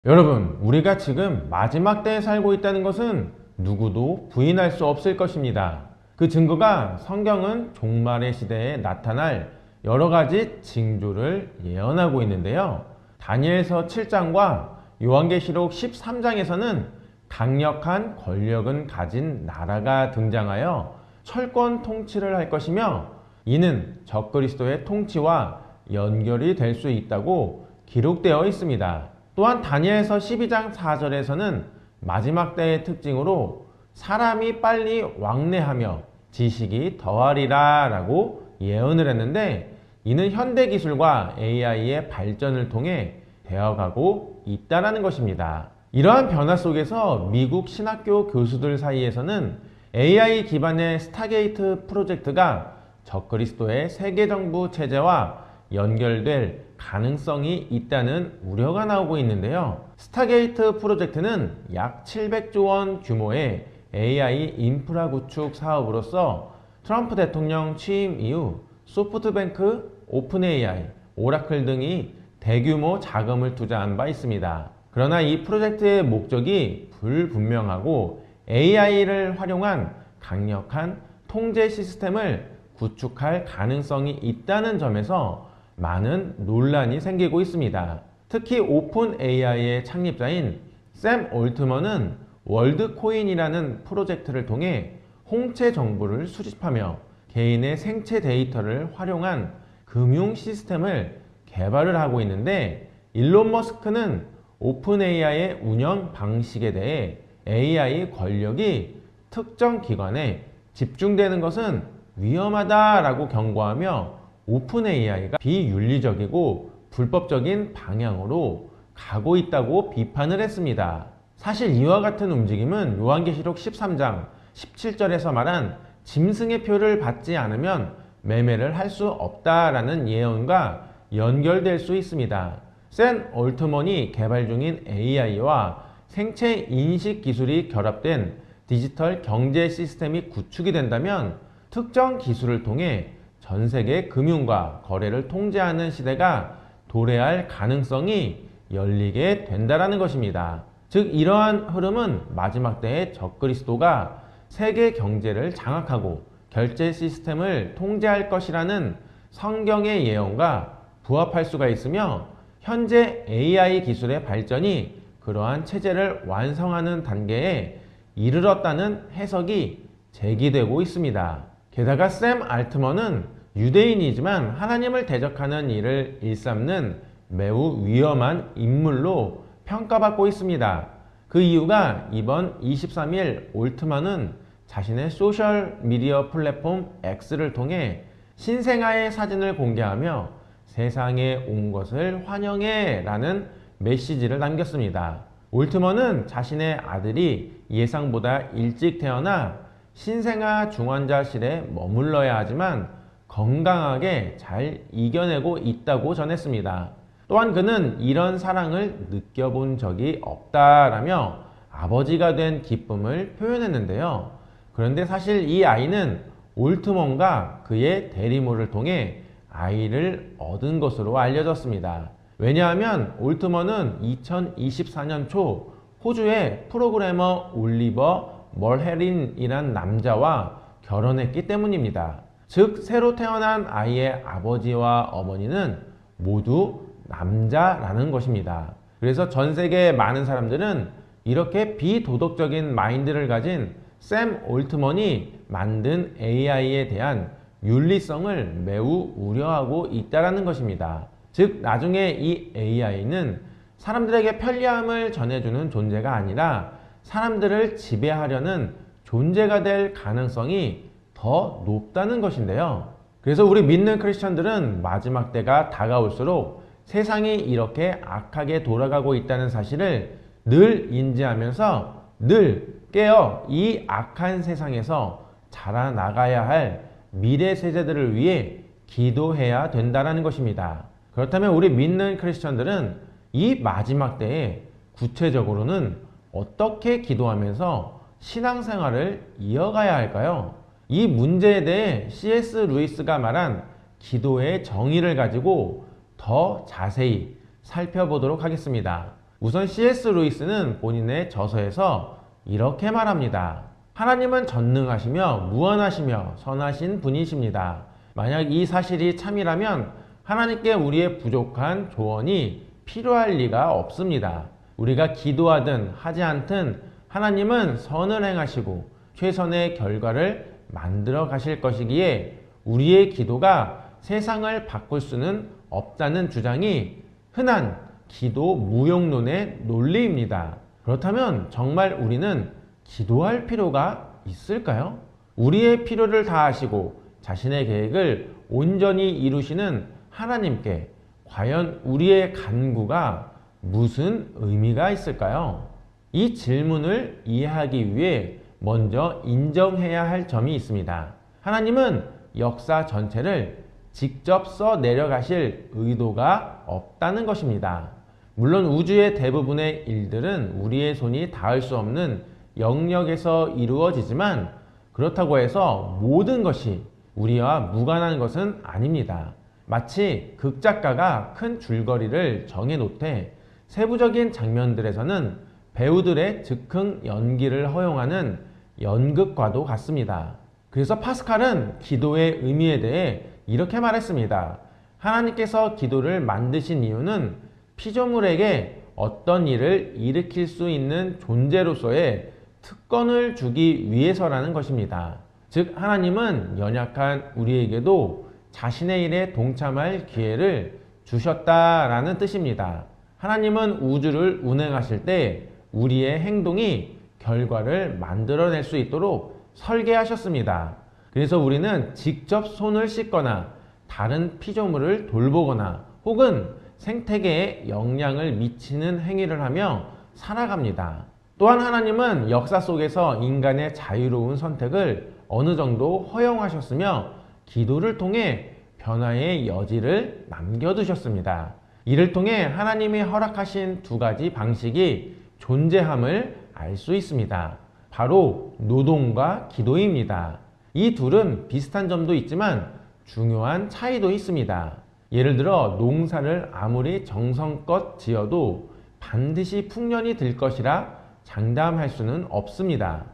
여러분, 우리가 지금 마지막 때에 살고 있다는 것은 누구도 부인할 수 없을 것입니다. 그 증거가 성경은 종말의 시대에 나타날 여러 가지 징조를 예언하고 있는데요. 다니엘서 7장과 요한계시록 13장에서는 강력한 권력은 가진 나라가 등장하여 철권 통치를 할 것이며, 이는 적그리스도의 통치와 연결이 될 수 있다고 기록되어 있습니다. 또한 다니엘서 12장 4절에서는 마지막 때의 특징으로 사람이 빨리 왕래하며 지식이 더하리라 라고 예언을 했는데, 이는 현대기술과 AI의 발전을 통해 되어가고 있다는 것입니다. 이러한 변화 속에서 미국 신학교 교수들 사이에서는 AI 기반의 스타게이트 프로젝트가 적그리스도의 세계정부 체제와 연결될 가능성이 있다는 우려가 나오고 있는데요. 스타게이트 프로젝트는 약 700조 원 규모의 AI 인프라 구축 사업으로서 트럼프 대통령 취임 이후 소프트뱅크, 오픈AI, 오라클 등이 대규모 자금을 투자한 바 있습니다. 그러나 이 프로젝트의 목적이 불분명하고 AI를 활용한 강력한 통제 시스템을 구축할 가능성이 있다는 점에서 많은 논란이 생기고 있습니다. 특히 오픈AI의 창립자인 샘 올트먼은 월드코인이라는 프로젝트를 통해 홍채 정보를 수집하며 개인의 생체 데이터를 활용한 금융 시스템을 개발을 하고 있는데, 일론 머스크는 오픈AI의 운영 방식에 대해 AI 권력이 특정 기관에 집중되는 것은 위험하다라고 경고하며 오픈AI가 비윤리적이고 불법적인 방향으로 가고 있다고 비판을 했습니다. 사실 이와 같은 움직임은 요한계시록 13장 17절에서 말한 짐승의 표를 받지 않으면 매매를 할 수 없다라는 예언과 연결될 수 있습니다. 샘 올트먼이 개발 중인 AI와 생체 인식 기술이 결합된 디지털 경제 시스템이 구축이 된다면 특정 기술을 통해 전 세계 금융과 거래를 통제하는 시대가 도래할 가능성이 열리게 된다는 것입니다. 즉, 이러한 흐름은 마지막 때에 적그리스도가 세계 경제를 장악하고 결제 시스템을 통제할 것이라는 성경의 예언과 부합할 수가 있으며, 현재 AI 기술의 발전이 그러한 체제를 완성하는 단계에 이르렀다는 해석이 제기되고 있습니다. 게다가 샘 알트먼은 유대인이지만 하나님을 대적하는 일을 일삼는 매우 위험한 인물로 평가받고 있습니다. 그 이유가 이번 23일 올트먼은 자신의 소셜미디어 플랫폼 X를 통해 신생아의 사진을 공개하며 세상에 온 것을 환영해 라는 메시지를 남겼습니다. 올트먼은 자신의 아들이 예상보다 일찍 태어나 신생아 중환자실에 머물러야 하지만 건강하게 잘 이겨내고 있다고 전했습니다. 또한 그는 이런 사랑을 느껴본 적이 없다라며 아버지가 된 기쁨을 표현했는데요. 그런데 사실 이 아이는 올트먼과 그의 대리모를 통해 아이를 얻은 것으로 알려졌습니다. 왜냐하면 올트먼은 2024년 초 호주의 프로그래머 올리버 멀헤린이란 남자와 결혼했기 때문입니다. 즉, 새로 태어난 아이의 아버지와 어머니는 모두 남자라는 것입니다. 그래서 전 세계 많은 사람들은 이렇게 비도덕적인 마인드를 가진 샘 올트먼이 만든 AI에 대한 윤리성을 매우 우려하고 있다는 것입니다. 즉, 나중에 이 AI는 사람들에게 편리함을 전해주는 존재가 아니라 사람들을 지배하려는 존재가 될 가능성이 더 높다는 것인데요. 그래서 우리 믿는 크리스천들은 마지막 때가 다가올수록 세상이 이렇게 악하게 돌아가고 있다는 사실을 늘 인지하면서 늘 깨어 이 악한 세상에서 자라나가야 할 미래 세대들을 위해 기도해야 된다는 것입니다. 그렇다면 우리 믿는 크리스천들은 이 마지막 때에 구체적으로는 어떻게 기도하면서 신앙생활을 이어가야 할까요? 이 문제에 대해 C.S. 루이스가 말한 기도의 정의를 가지고 더 자세히 살펴보도록 하겠습니다. 우선 C.S. 루이스는 본인의 저서에서 이렇게 말합니다. 하나님은 전능하시며 무한하시며 선하신 분이십니다. 만약 이 사실이 참이라면 하나님께 우리의 부족한 조언이 필요할 리가 없습니다. 우리가 기도하든 하지 않든 하나님은 선을 행하시고 최선의 결과를 만들어 가실 것이기에 우리의 기도가 세상을 바꿀 수는 없다는 주장이 흔한 기도 무용론의 논리입니다. 그렇다면 정말 우리는 기도할 필요가 있을까요? 우리의 필요를 다 아시고 자신의 계획을 온전히 이루시는 하나님께 과연 우리의 간구가 무슨 의미가 있을까요? 이 질문을 이해하기 위해 먼저 인정해야 할 점이 있습니다. 하나님은 역사 전체를 직접 써 내려가실 의도가 없다는 것입니다. 물론 우주의 대부분의 일들은 우리의 손이 닿을 수 없는 영역에서 이루어지지만 그렇다고 해서 모든 것이 우리와 무관한 것은 아닙니다. 마치 극작가가 큰 줄거리를 정해놓되 세부적인 장면들에서는 배우들의 즉흥 연기를 허용하는 연극과도 같습니다. 그래서 파스칼은 기도의 의미에 대해 이렇게 말했습니다. 하나님께서 기도를 만드신 이유는 피조물에게 어떤 일을 일으킬 수 있는 존재로서의 특권을 주기 위해서라는 것입니다. 즉 하나님은 연약한 우리에게도 자신의 일에 동참할 기회를 주셨다라는 뜻입니다. 하나님은 우주를 운행하실 때 우리의 행동이 결과를 만들어낼 수 있도록 설계하셨습니다. 그래서 우리는 직접 손을 씻거나 다른 피조물을 돌보거나 혹은 생태계에 영향을 미치는 행위를 하며 살아갑니다. 또한 하나님은 역사 속에서 인간의 자유로운 선택을 어느 정도 허용하셨으며 기도를 통해 변화의 여지를 남겨두셨습니다. 이를 통해 하나님이 허락하신 두 가지 방식이 존재함을 알 수 있습니다. 바로 노동과 기도입니다. 이 둘은 비슷한 점도 있지만 중요한 차이도 있습니다. 예를 들어 농사를 아무리 정성껏 지어도 반드시 풍년이 들 것이라 장담할 수는 없습니다.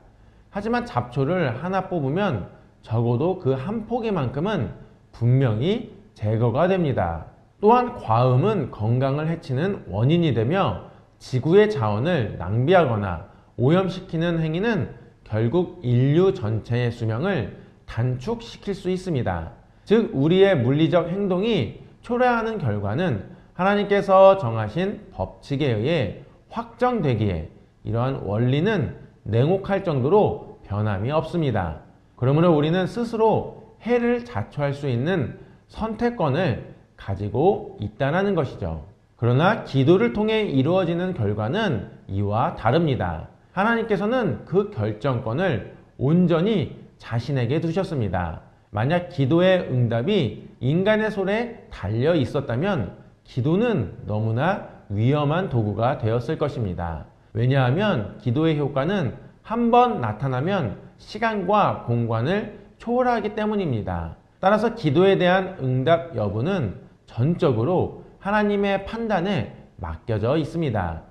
하지만 잡초를 하나 뽑으면 적어도 그 한 포기만큼은 분명히 제거가 됩니다. 또한 과음은 건강을 해치는 원인이 되며 지구의 자원을 낭비하거나 오염시키는 행위는 결국 인류 전체의 수명을 단축시킬 수 있습니다. 즉 우리의 물리적 행동이 초래하는 결과는 하나님께서 정하신 법칙에 의해 확정되기에 이러한 원리는 냉혹할 정도로 변함이 없습니다. 그러므로 우리는 스스로 해를 자초할 수 있는 선택권을 가지고 있다는 것이죠. 그러나 기도를 통해 이루어지는 결과는 이와 다릅니다. 하나님께서는 그 결정권을 온전히 자신에게 두셨습니다. 만약 기도의 응답이 인간의 손에 달려 있었다면 기도는 너무나 위험한 도구가 되었을 것입니다. 왜냐하면 기도의 효과는 한 번 나타나면 시간과 공간을 초월하기 때문입니다. 따라서 기도에 대한 응답 여부는 전적으로 하나님의 판단에 맡겨져 있습니다.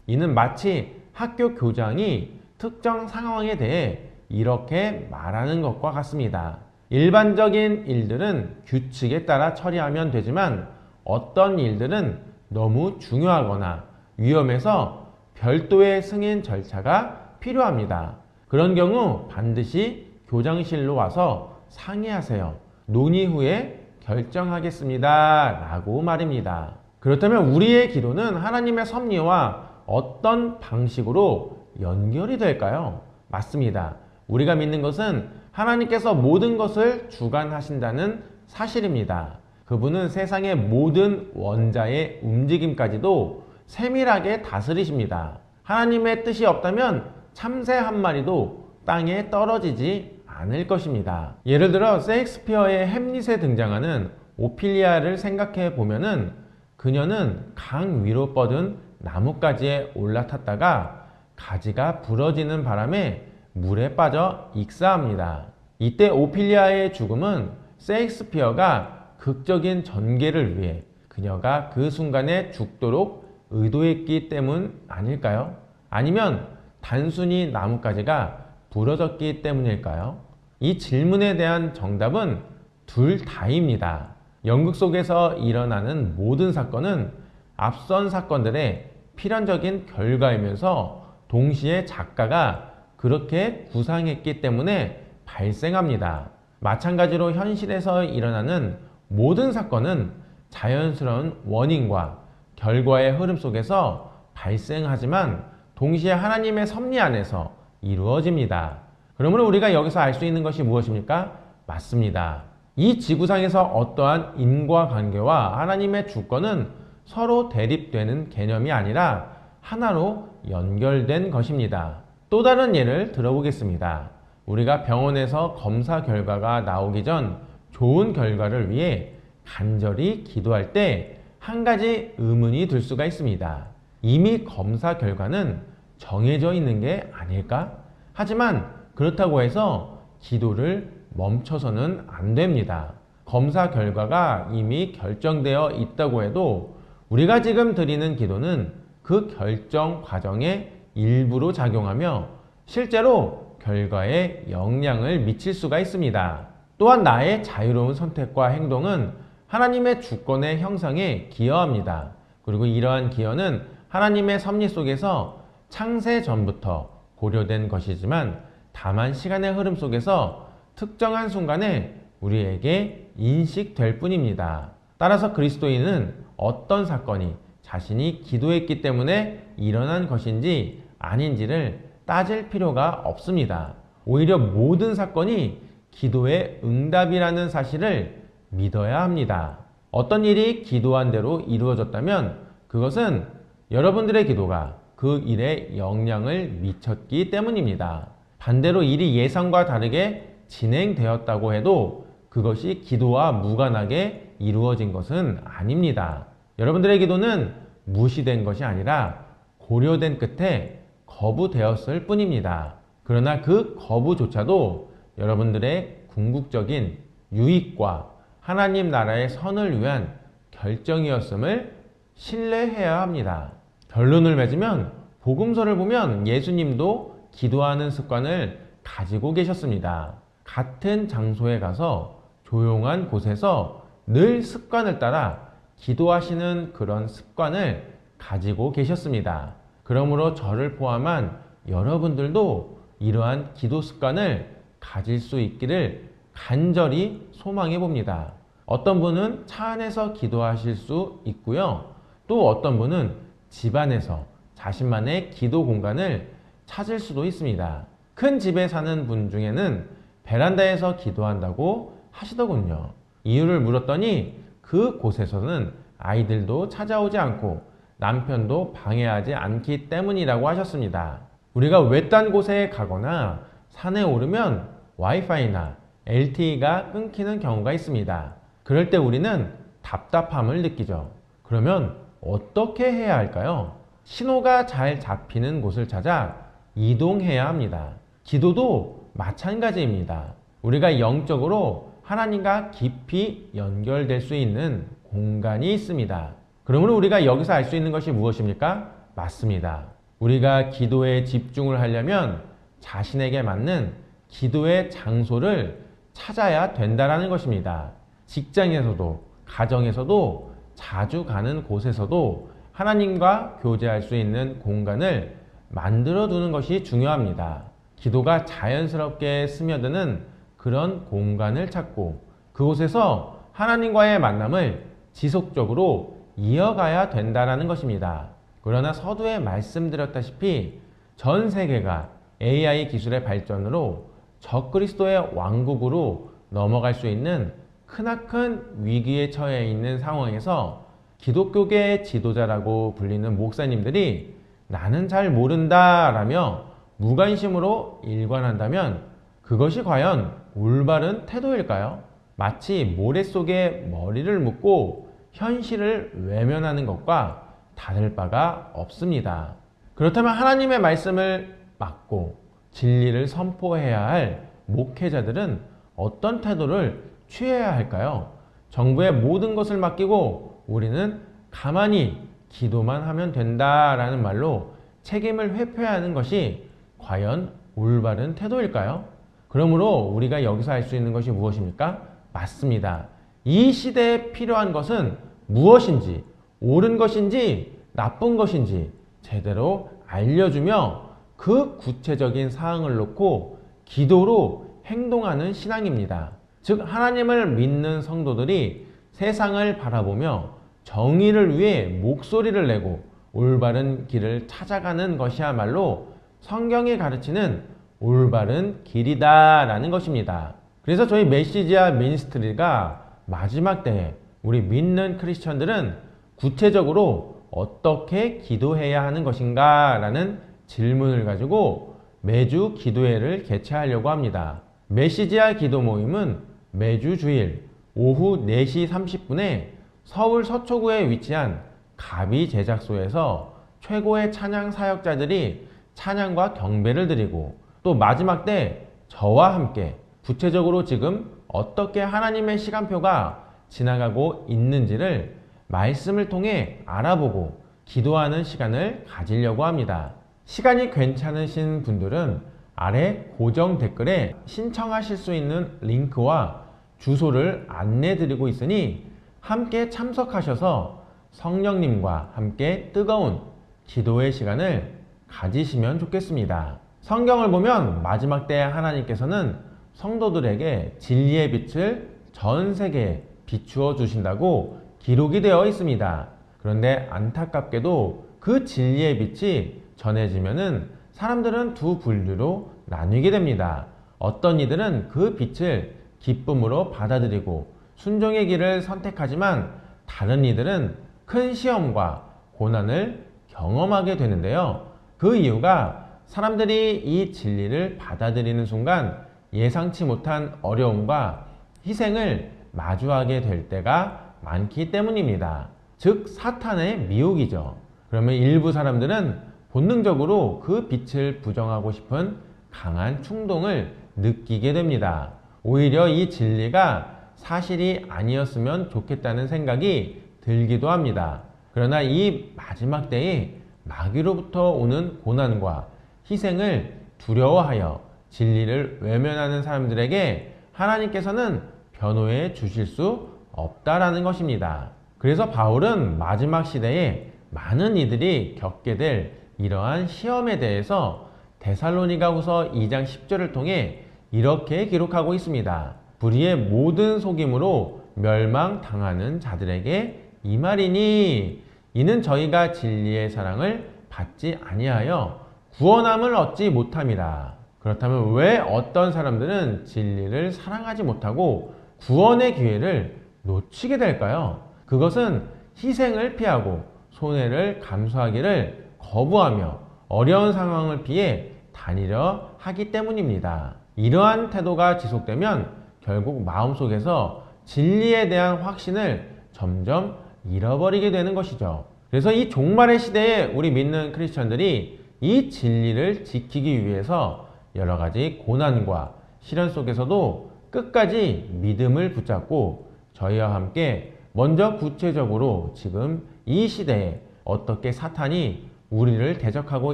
이는 마치 학교 교장이 특정 상황에 대해 이렇게 말하는 것과 같습니다. 일반적인 일들은 규칙에 따라 처리하면 되지만 어떤 일들은 너무 중요하거나 위험해서 별도의 승인 절차가 필요합니다. 그런 경우 반드시 교장실로 와서 상의하세요. 논의 후에 결정하겠습니다. 라고 말입니다. 그렇다면 우리의 기도는 하나님의 섭리와 어떤 방식으로 연결이 될까요? 맞습니다. 우리가 믿는 것은 하나님께서 모든 것을 주관하신다는 사실입니다. 그분은 세상의 모든 원자의 움직임까지도 세밀하게 다스리십니다. 하나님의 뜻이 없다면 참새 한 마리도 땅에 떨어지지 않을 것입니다. 예를 들어 셰익스피어의 햄릿에 등장하는 오피리아를 생각해 보면은 그녀는 강 위로 뻗은 나뭇가지에 올라탔다가 가지가 부러지는 바람에 물에 빠져 익사합니다. 이때 오피리아의 죽음은 셰익스피어가 극적인 전개를 위해 그녀가 그 순간에 죽도록 의도했기 때문 아닐까요? 아니면 단순히 나뭇가지가 부러졌기 때문일까요? 이 질문에 대한 정답은 둘 다입니다. 연극 속에서 일어나는 모든 사건은 앞선 사건들의 필연적인 결과이면서 동시에 작가가 그렇게 구상했기 때문에 발생합니다. 마찬가지로 현실에서 일어나는 모든 사건은 자연스러운 원인과 결과의 흐름 속에서 발생하지만 동시에 하나님의 섭리 안에서 이루어집니다. 그러므로 우리가 여기서 알 수 있는 것이 무엇입니까? 맞습니다. 이 지구상에서 어떠한 인과관계와 하나님의 주권은 서로 대립되는 개념이 아니라 하나로 연결된 것입니다. 또 다른 예를 들어보겠습니다. 우리가 병원에서 검사 결과가 나오기 전 좋은 결과를 위해 간절히 기도할 때 한 가지 의문이 들 수가 있습니다. 이미 검사 결과는 정해져 있는 게 아닐까? 하지만 그렇다고 해서 기도를 멈춰서는 안 됩니다. 검사 결과가 이미 결정되어 있다고 해도 우리가 지금 드리는 기도는 그 결정 과정의 일부로 작용하며 실제로 결과에 영향을 미칠 수가 있습니다. 또한 나의 자유로운 선택과 행동은 하나님의 주권의 형성에 기여합니다. 그리고 이러한 기여는 하나님의 섭리 속에서 창세 전부터 고려된 것이지만 다만 시간의 흐름 속에서 특정한 순간에 우리에게 인식될 뿐입니다. 따라서 그리스도인은 어떤 사건이 자신이 기도했기 때문에 일어난 것인지 아닌지를 따질 필요가 없습니다. 오히려 모든 사건이 기도의 응답이라는 사실을 믿어야 합니다. 어떤 일이 기도한 대로 이루어졌다면 그것은 여러분들의 기도가 그 일에 영향을 미쳤기 때문입니다. 반대로 일이 예상과 다르게 진행되었다고 해도 그것이 기도와 무관하게 이루어진 것은 아닙니다. 여러분들의 기도는 무시된 것이 아니라 고려된 끝에 거부되었을 뿐입니다. 그러나 그 거부조차도 여러분들의 궁극적인 유익과 하나님 나라의 선을 위한 결정이었음을 신뢰해야 합니다. 결론을 맺으면 복음서를 보면 예수님도 기도하는 습관을 가지고 계셨습니다. 같은 장소에 가서 조용한 곳에서 늘 습관을 따라 기도하시는 그런 습관을 가지고 계셨습니다. 그러므로 저를 포함한 여러분들도 이러한 기도 습관을 가질 수 있기를 간절히 소망해 봅니다. 어떤 분은 차 안에서 기도하실 수 있고요. 또 어떤 분은 집 안에서 자신만의 기도 공간을 찾을 수도 있습니다. 큰 집에 사는 분 중에는 베란다에서 기도한다고 하시더군요. 이유를 물었더니 그 곳에서는 아이들도 찾아오지 않고 남편도 방해하지 않기 때문이라고 하셨습니다. 우리가 외딴 곳에 가거나 산에 오르면 와이파이나 LTE가 끊기는 경우가 있습니다. 그럴 때 우리는 답답함을 느끼죠. 그러면 어떻게 해야 할까요? 신호가 잘 잡히는 곳을 찾아 이동해야 합니다. 기도도 마찬가지입니다. 우리가 영적으로 하나님과 깊이 연결될 수 있는 공간이 있습니다. 그러므로 우리가 여기서 알 수 있는 것이 무엇입니까? 맞습니다. 우리가 기도에 집중을 하려면 자신에게 맞는 기도의 장소를 찾아야 된다는 것입니다. 직장에서도 가정에서도 자주 가는 곳에서도 하나님과 교제할 수 있는 공간을 만들어 두는 것이 중요합니다. 기도가 자연스럽게 스며드는 그런 공간을 찾고 그곳에서 하나님과의 만남을 지속적으로 이어가야 된다는 것입니다. 그러나 서두에 말씀드렸다시피 전 세계가 AI 기술의 발전으로 적그리스도의 왕국으로 넘어갈 수 있는 크나큰 위기에 처해 있는 상황에서 기독교계의 지도자라고 불리는 목사님들이 나는 잘 모른다 라며 무관심으로 일관한다면 그것이 과연 올바른 태도일까요? 마치 모래 속에 머리를 묻고 현실을 외면하는 것과 다를 바가 없습니다. 그렇다면 하나님의 말씀을 맡고 진리를 선포해야 할 목회자들은 어떤 태도를 취해야 할까요? 정부의 모든 것을 맡기고 우리는 가만히 기도만 하면 된다라는 말로 책임을 회피해야 하는 것이 과연 올바른 태도일까요? 그러므로 우리가 여기서 알 수 있는 것이 무엇입니까? 맞습니다. 이 시대에 필요한 것은 무엇인지, 옳은 것인지 나쁜 것인지 제대로 알려주며 그 구체적인 사항을 놓고 기도로 행동하는 신앙입니다. 즉 하나님을 믿는 성도들이 세상을 바라보며 정의를 위해 목소리를 내고 올바른 길을 찾아가는 것이야말로 성경이 가르치는 올바른 길이다 라는 것입니다. 그래서 저희 메시지와 미니스트리가 마지막 때에 우리 믿는 크리스천들은 구체적으로 어떻게 기도해야 하는 것인가 라는 질문을 가지고 매주 기도회를 개최하려고 합니다. 메시지와 기도 모임은 매주 주일 오후 4시 30분에 서울 서초구에 위치한 가비 제작소에서 최고의 찬양 사역자들이 찬양과 경배를 드리고 또 마지막 때 저와 함께 구체적으로 지금 어떻게 하나님의 시간표가 지나가고 있는지를 말씀을 통해 알아보고 기도하는 시간을 가지려고 합니다. 시간이 괜찮으신 분들은 아래 고정 댓글에 신청하실 수 있는 링크와 주소를 안내 드리고 있으니 함께 참석하셔서 성령님과 함께 뜨거운 기도의 시간을 가지시면 좋겠습니다. 성경을 보면 마지막 때 하나님께서는 성도들에게 진리의 빛을 전 세계에 비추어 주신다고 기록이 되어 있습니다. 그런데 안타깝게도 그 진리의 빛이 전해지면은 사람들은 두 분류로 나뉘게 됩니다. 어떤 이들은 그 빛을 기쁨으로 받아들이고 순종의 길을 선택하지만 다른 이들은 큰 시험과 고난을 경험하게 되는데요. 그 이유가 사람들이 이 진리를 받아들이는 순간 예상치 못한 어려움과 희생을 마주하게 될 때가 많기 때문입니다. 즉 사탄의 미혹이죠. 그러면 일부 사람들은 본능적으로 그 빛을 부정하고 싶은 강한 충동을 느끼게 됩니다. 오히려 이 진리가 사실이 아니었으면 좋겠다는 생각이 들기도 합니다. 그러나 이 마지막 때에 마귀로부터 오는 고난과 희생을 두려워하여 진리를 외면하는 사람들에게 하나님께서는 변호해 주실 수 없다라는 것입니다. 그래서 바울은 마지막 시대에 많은 이들이 겪게 될 이러한 시험에 대해서 데살로니가후서 2장 10절을 통해 이렇게 기록하고 있습니다. 불의의 모든 속임으로 멸망당하는 자들에게 이 말이니 이는 저희가 진리의 사랑을 받지 아니하여 구원함을 얻지 못함이라. 그렇다면 왜 어떤 사람들은 진리를 사랑하지 못하고 구원의 기회를 놓치게 될까요? 그것은 희생을 피하고 손해를 감수하기를 거부하며 어려운 상황을 피해 다니려 하기 때문입니다. 이러한 태도가 지속되면 결국 마음속에서 진리에 대한 확신을 점점 잃어버리게 되는 것이죠. 그래서 이 종말의 시대에 우리 믿는 크리스천들이 이 진리를 지키기 위해서 여러 가지 고난과 시련 속에서도 끝까지 믿음을 붙잡고 저희와 함께 먼저 구체적으로 지금 이 시대에 어떻게 사탄이 우리를 대적하고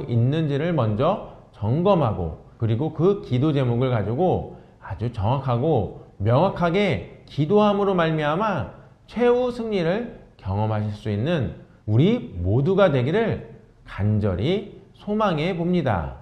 있는지를 먼저 점검하고 그리고 그 기도 제목을 가지고 아주 정확하고 명확하게 기도함으로 말미암아 최후 승리를 경험하실 수 있는 우리 모두가 되기를 간절히 소망해 봅니다.